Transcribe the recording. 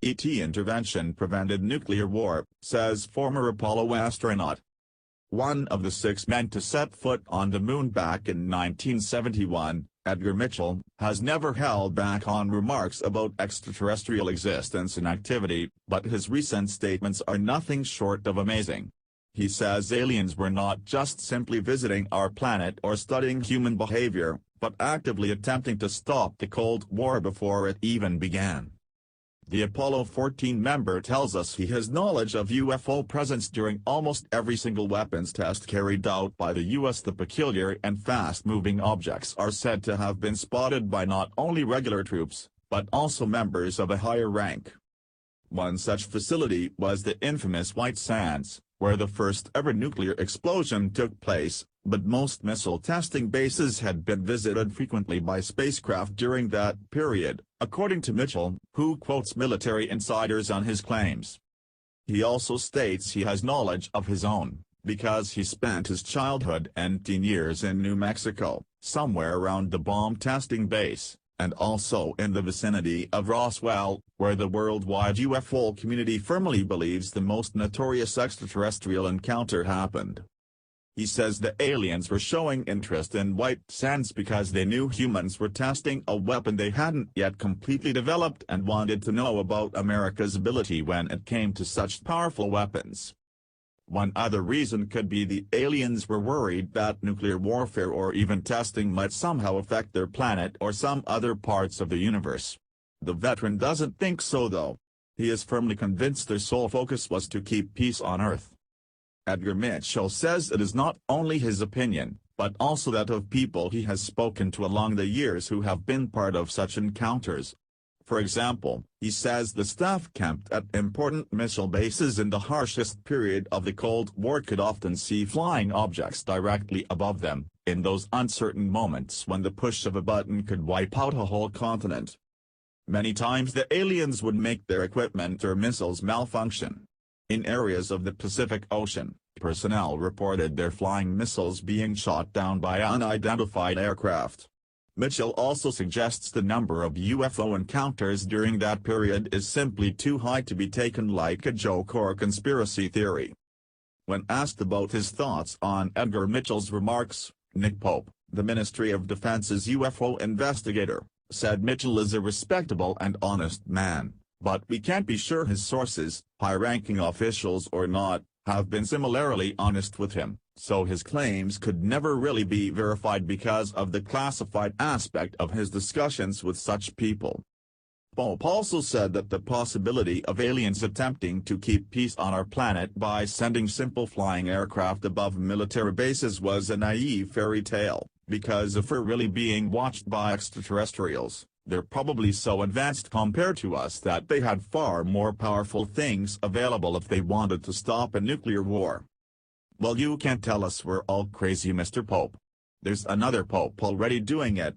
ET intervention prevented nuclear war, says former Apollo astronaut. One of the 6 men to set foot on the moon back in 1971, Edgar Mitchell, has never held back on remarks about extraterrestrial existence and activity, but his recent statements are nothing short of amazing. He says aliens were not just simply visiting our planet or studying human behavior, but actively attempting to stop the Cold War before it even began. The Apollo 14 member tells us he has knowledge of UFO presence during almost every single weapons test carried out by the U.S. The peculiar and fast-moving objects are said to have been spotted by not only regular troops, but also members of a higher rank. One such facility was the infamous White Sands, where the first ever nuclear explosion took place, but most missile testing bases had been visited frequently by spacecraft during that period, according to Mitchell, who quotes military insiders on his claims. He also states he has knowledge of his own, because he spent his childhood and teen years in New Mexico, somewhere around the bomb testing base, and also in the vicinity of Roswell, where the worldwide UFO community firmly believes the most notorious extraterrestrial encounter happened. He says the aliens were showing interest in White Sands because they knew humans were testing a weapon they hadn't yet completely developed and wanted to know about America's ability when it came to such powerful weapons. One other reason could be the aliens were worried that nuclear warfare or even testing might somehow affect their planet or some other parts of the universe. The veteran doesn't think so though. He is firmly convinced their sole focus was to keep peace on Earth. Edgar Mitchell says it is not only his opinion, but also that of people he has spoken to along the years who have been part of such encounters. For example, he says the staff camped at important missile bases in the harshest period of the Cold War could often see flying objects directly above them, in those uncertain moments when the push of a button could wipe out a whole continent. Many times the aliens would make their equipment or missiles malfunction. In areas of the Pacific Ocean, personnel reported their flying missiles being shot down by unidentified aircraft. Mitchell also suggests the number of UFO encounters during that period is simply too high to be taken like a joke or a conspiracy theory. When asked about his thoughts on Edgar Mitchell's remarks, Nick Pope, the Ministry of Defense's UFO investigator, said Mitchell is a respectable and honest man, but we can't be sure his sources, high-ranking officials or not, have been similarly honest with him, so his claims could never really be verified because of the classified aspect of his discussions with such people. Pope also said that the possibility of aliens attempting to keep peace on our planet by sending simple flying aircraft above military bases was a naive fairy tale, because if we're really being watched by extraterrestrials, they're probably so advanced compared to us that they had far more powerful things available if they wanted to stop a nuclear war. Well, you can't tell us we're all crazy, Mr. Pope. There's another Pope already doing it.